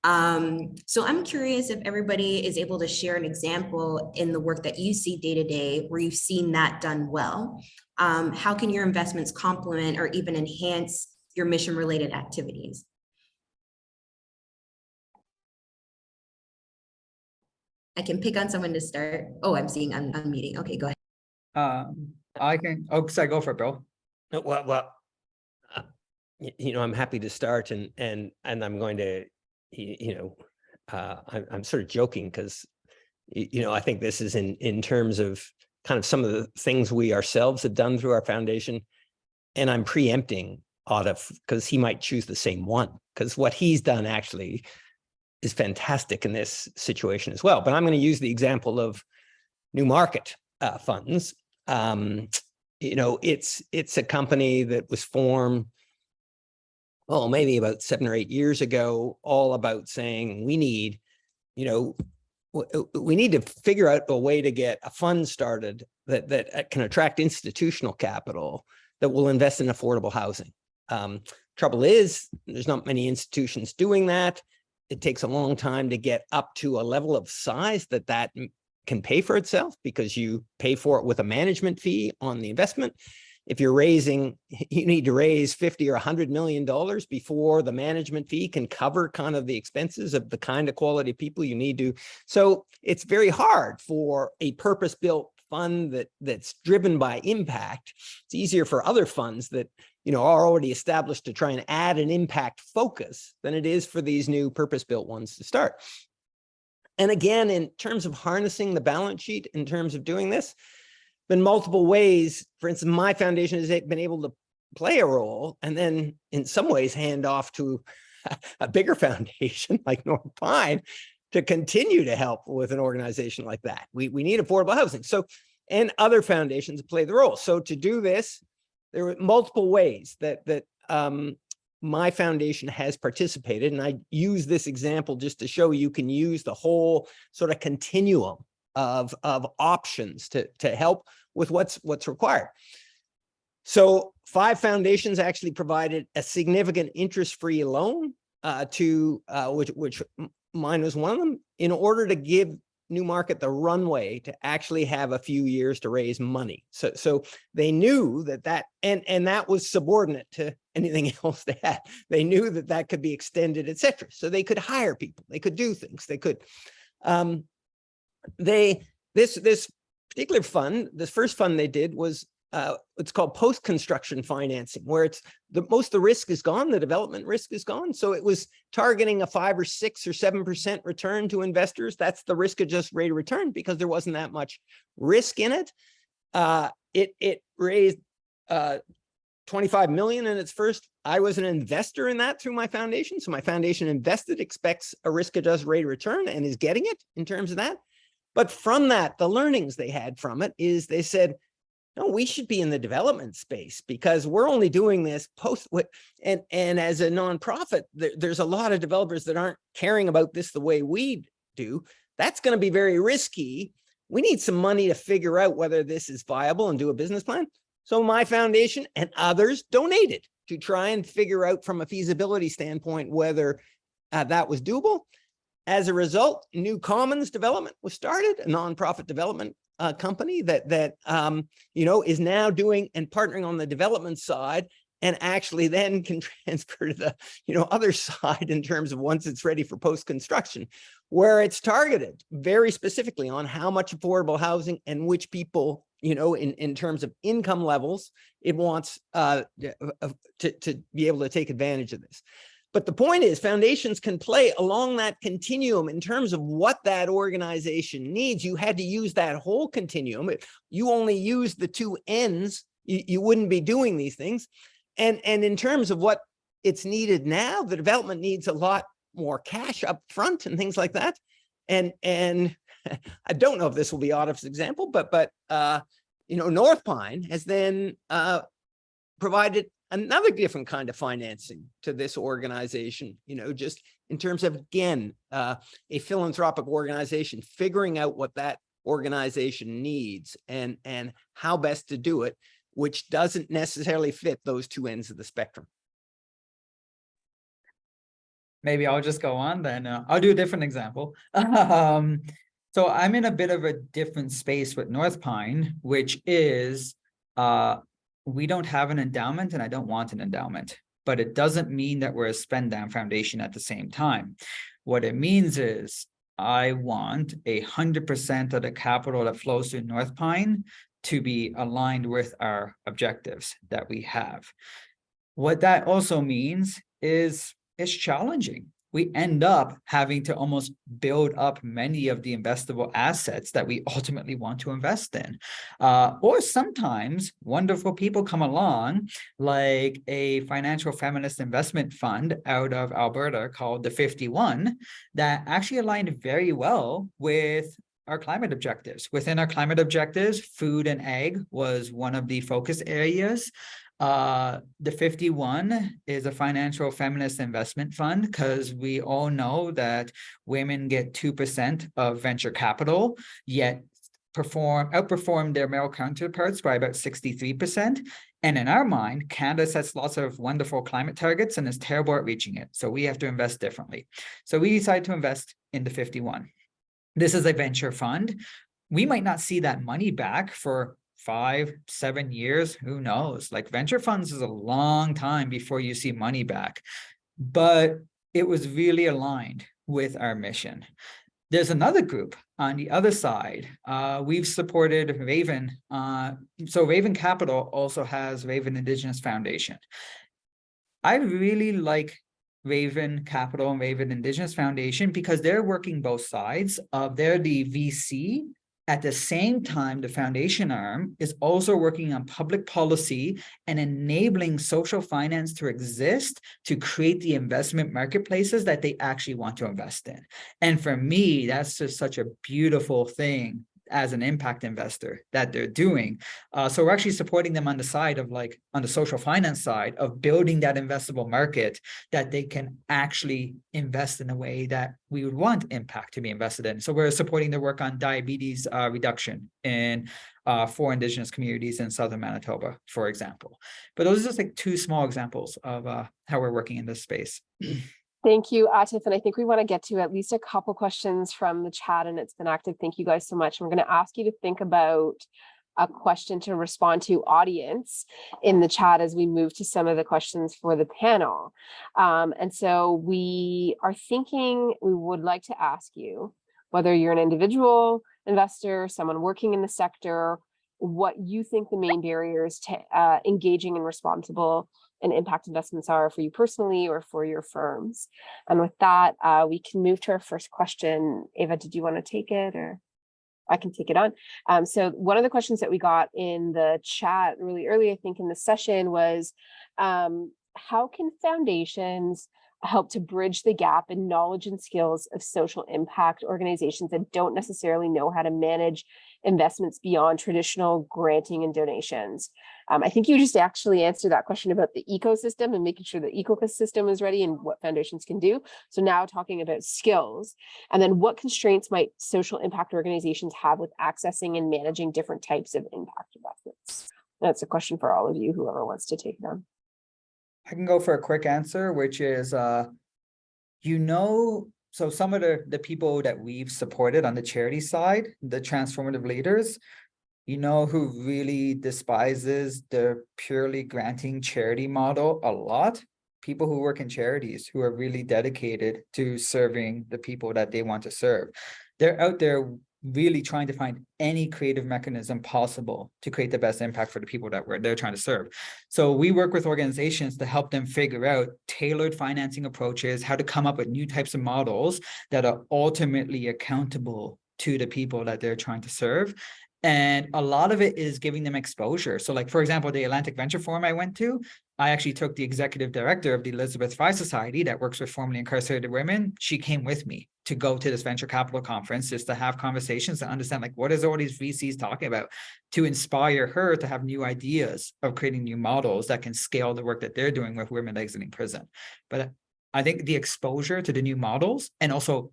So I'm curious if everybody is able to share an example in the work that you see day to day where you've seen that done well. How can your investments complement or even enhance your mission-related activities? I can pick on someone to start. Oh, I'm seeing I'm unmuting. Okay, go ahead. I can, oh, so I go for it, Bill. No, well, you know, I'm happy to start, and I'm going to, you know, I'm sort of joking because, you know, I think this is in terms of kind of some of the things we ourselves have done through our foundation, and I'm preempting Aatif because he might choose the same one, because what he's done actually is fantastic in this situation as well. But I'm going to use the example of New Market funds. You know, it's a company that was formed, oh, maybe about 7 or 8 years ago, all about saying we need, you know, we need to figure out a way to get a fund started that can attract institutional capital that will invest in affordable housing. Trouble is, there's not many institutions doing that. It takes a long time to get up to a level of size that can pay for itself, because you pay for it with a management fee on the investment. If you're raising, you need to raise $50 or $100 million before the management fee can cover kind of the expenses of the kind of quality of people you need to. So it's very hard for a purpose-built fund that's driven by impact. It's easier for other funds that, you know, are already established to try and add an impact focus than it is for these new purpose-built ones to start. And again, in terms of harnessing the balance sheet, in terms of doing this, been multiple ways. For instance, my foundation has been able to play a role and then in some ways hand off to a bigger foundation like Northpine to continue to help with an organization like that. We need affordable housing. So, and other foundations play the role. So to do this, there were multiple ways that my foundation has participated. And I use this example just to show you can use the whole sort of continuum of options to help with what's required. So 5 foundations actually provided a significant interest-free loan to which mine was one of them, in order to give New Market the runway to actually have a few years to raise money. So they knew that and that was subordinate to anything else they had. They knew that could be extended, etc. So they could hire people, they could do things, they could. This particular fund, this first fund they did was it's called post-construction financing, where it's most of the risk is gone, the development risk is gone. So it was targeting a 5 or 6 or 7% return to investors. That's the risk-adjusted rate of return, because there wasn't that much risk in it. It raised 25 million in its first. I was an investor in that through my foundation. So my foundation invested, expects a risk-adjusted rate of return, and is getting it in terms of that. But from that, the learnings they had from it is they said, no, we should be in the development space, because we're only doing this post. And as a nonprofit, there's a lot of developers that aren't caring about this the way we do. That's going to be very risky. We need some money to figure out whether this is viable and do a business plan. So my foundation and others donated to try and figure out from a feasibility standpoint whether that was doable. As a result, New Commons development was started, a nonprofit development company that you know, is now doing and partnering on the development side, and actually then can transfer to the, you know, other side in terms of once it's ready for post-construction, where it's targeted very specifically on how much affordable housing and which people, you know, in terms of income levels, it wants to be able to take advantage of this. But the point is, foundations can play along that continuum in terms of what that organization needs. You had to use that whole continuum. If you only use the two ends, you wouldn't be doing these things. And in terms of what it's needed now, the development needs a lot more cash up front and things like that. And I don't know if this will be Aatif's example, but you know, Northpine has then provided another different kind of financing to this organization, you know, just in terms of, again, a philanthropic organization figuring out what that organization needs and how best to do it, which doesn't necessarily fit those two ends of the spectrum. Maybe I'll just go on then. I'll do a different example. So I'm in a bit of a different space with Northpine, which is we don't have an endowment and I don't want an endowment, but it doesn't mean that we're a spend down foundation at the same time. What it means is I want 100% of the capital that flows through Northpine to be aligned with our objectives that we have. What that also means is it's challenging. We end up having to almost build up many of the investable assets that we ultimately want to invest in. Or sometimes wonderful people come along, like a financial feminist investment fund out of Alberta called the 51, that actually aligned very well with our climate objectives. Within our climate objectives, food and ag was one of the focus areas. The 51 is a financial feminist investment fund because we all know that women get 2% of venture capital, yet outperform their male counterparts by about 63%. And in our mind, Canada sets lots of wonderful climate targets and is terrible at reaching it. So we have to invest differently. So we decided to invest in the 51. This is a venture fund. We might not see that money back for 5-7 years, who knows? Like venture funds is a long time before you see money back, but it was really aligned with our mission. There's another group on the other side. We've supported Raven. So Raven Capital also has Raven Indigenous Foundation. I really like Raven Capital and Raven Indigenous Foundation because they're working both sides. They're the VC. At the same time, the foundation arm is also working on public policy and enabling social finance to exist to create the investment marketplaces that they actually want to invest in. And for me, that's just such a beautiful thing as an impact investor that they're doing. So we're actually supporting them on the side of like, on the social finance side of building that investable market that they can actually invest in a way that we would want impact to be invested in. So we're supporting the work on diabetes reduction in for Indigenous communities in Southern Manitoba, for example. But those are just like two small examples of how we're working in this space. Thank you, Aatif. And I think we want to get to at least a couple questions from the chat, and it's been active. Thank you guys so much. We're going to ask you to think about a question to respond to audience in the chat as we move to some of the questions for the panel. And so we are thinking we would like to ask you, whether you're an individual investor, someone working in the sector, what you think the main barriers to engaging in responsible and impact investments are for you personally or for your firms. And with that, we can move to our first question. Ava, did you want to take it, or I can take it on? So one of the questions that we got in the chat really early, I think in the session was, how can foundations help to bridge the gap in knowledge and skills of social impact organizations that don't necessarily know how to manage investments beyond traditional granting and donations? I think you just actually answered that question about the ecosystem and making sure the ecosystem is ready and what foundations can do. So now talking about skills, and then what constraints might social impact organizations have with accessing and managing different types of impact investments? That's a question for all of you, whoever wants to take it on. I can go for a quick answer, which is, so some of the people that we've supported on the charity side, the transformative leaders, you know, who really despises the purely granting charity model a lot? People who work in charities who are really dedicated to serving the people that they want to serve. They're out there really trying to find any creative mechanism possible to create the best impact for the people that they're trying to serve. So we work with organizations to help them figure out tailored financing approaches, how to come up with new types of models that are ultimately accountable to the people that they're trying to serve. And a lot of it is giving them exposure. So like, for example, the Atlantic Venture Forum I went to, I actually took the executive director of the Elizabeth Fry Society that works with formerly incarcerated women. She came with me to go to this venture capital conference just to have conversations to understand like, what is all these VCs talking about, to inspire her to have new ideas of creating new models that can scale the work that they're doing with women exiting prison. But I think the exposure to the new models and also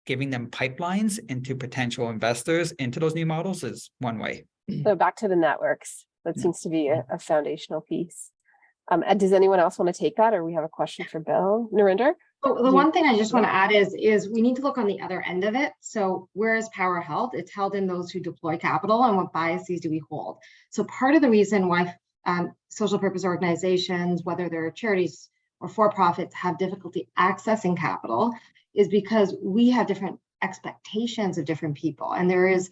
giving them pipelines into potential investors into those new models is one way. So back to the networks. That seems to be a foundational piece. And does anyone else want to take that, or we have a question for Bill? Narinder? So the one thing I just want to add is we need to look on the other end of it. So where is power held? It's held in those who deploy capital, and what biases do we hold? So part of the reason why social purpose organizations, whether they're charities or for-profits, have difficulty accessing capital is because we have different expectations of different people. And there is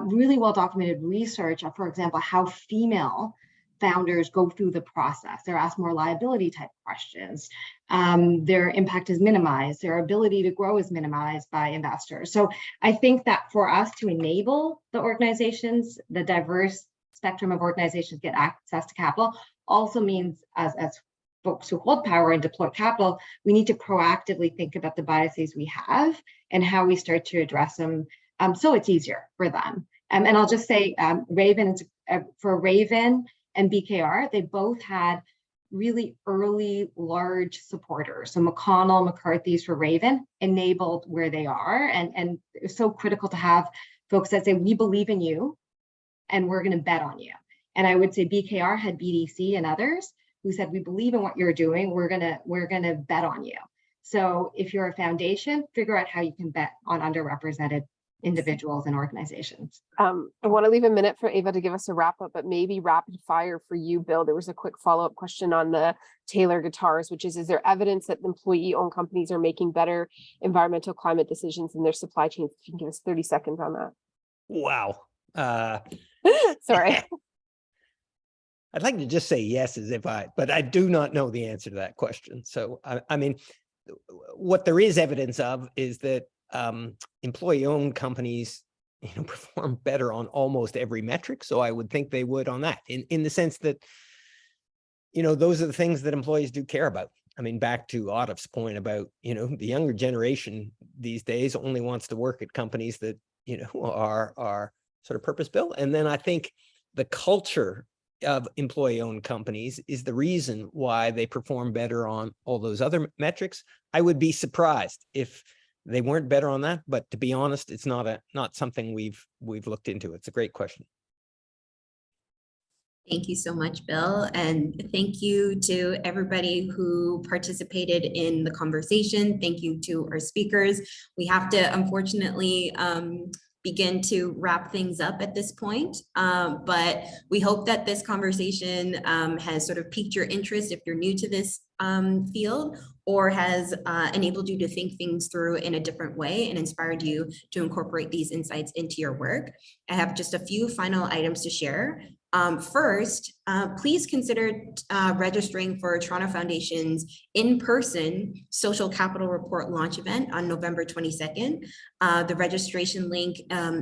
really well-documented research of, for example, how female founders go through the process. They're asked more liability type questions. Their impact is minimized. Their ability to grow is minimized by investors. So I think that for us to enable the organizations, the diverse spectrum of organizations get access to capital also means as folks who hold power and deploy capital, we need to proactively think about the biases we have and how we start to address them so it's easier for them. And I'll just say for Raven and BKR, they both had really early large supporters. So McConnell, McCarthy's for Raven enabled where they are. And it's so critical to have folks that say, we believe in you and we're going to bet on you. And I would say BKR had BDC and others who said, we believe in what you're doing. We're gonna bet on you. So if you're a foundation, figure out how you can bet on underrepresented individuals and organizations. I want to leave a minute for Ava to give us a wrap up, but maybe rapid fire for you, Bill. There was a quick follow-up question on the Taylor guitars, which is there evidence that employee-owned companies are making better environmental climate decisions in their supply chains? If you can give us 30 seconds on that. Wow. Sorry. I'd like to just say yes but I do not know the answer to that question. So, I mean, what there is evidence of is that employee-owned companies, perform better on almost every metric. So I would think they would on that, in the sense that, those are the things that employees do care about. I mean, back to Aatif's point about, the younger generation these days only wants to work at companies that, are sort of purpose-built. And then I think the culture of employee-owned companies is the reason why they perform better on all those other metrics. I would be surprised if they weren't better on that, but to be honest, it's not something we've looked into. It's a great question. Thank you so much, Bill. And thank you to everybody who participated in the conversation. Thank you to our speakers. We have to, unfortunately, begin to wrap things up at this point. But we hope that this conversation has sort of piqued your interest if you're new to this field, or has enabled you to think things through in a different way and inspired you to incorporate these insights into your work. I have just a few final items to share. First, please consider registering for Toronto Foundation's in-person Social Capital Report launch event on November 22nd. The registration link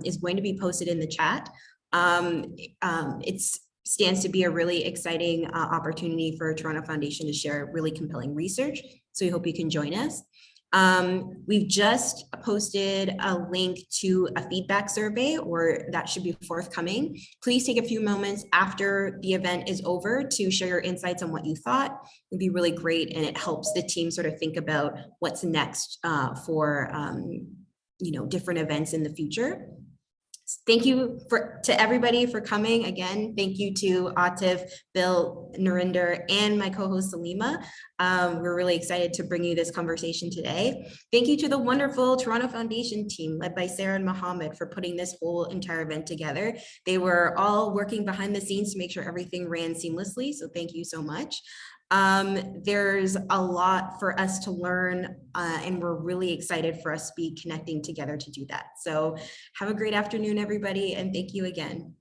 is going to be posted in the chat. It stands to be a really exciting opportunity for Toronto Foundation to share really compelling research. So we hope you can join us. We've just posted a link to a feedback survey, or that should be forthcoming. Please take a few moments after the event is over to share your insights on what you thought. It'd be really great, and it helps the team sort of think about what's next for different events in the future. Thank you to everybody for coming. Again, thank you to Aatif, Bill, Narinder, and my co-host Salima. We're really excited to bring you this conversation today. Thank you to the wonderful Toronto Foundation team led by Sarah and Mohammed for putting this whole entire event together. They were all working behind the scenes to make sure everything ran seamlessly. So thank you so much. There's a lot for us to learn, and we're really excited for us to be connecting together to do that. So have a great afternoon, everybody, and thank you again.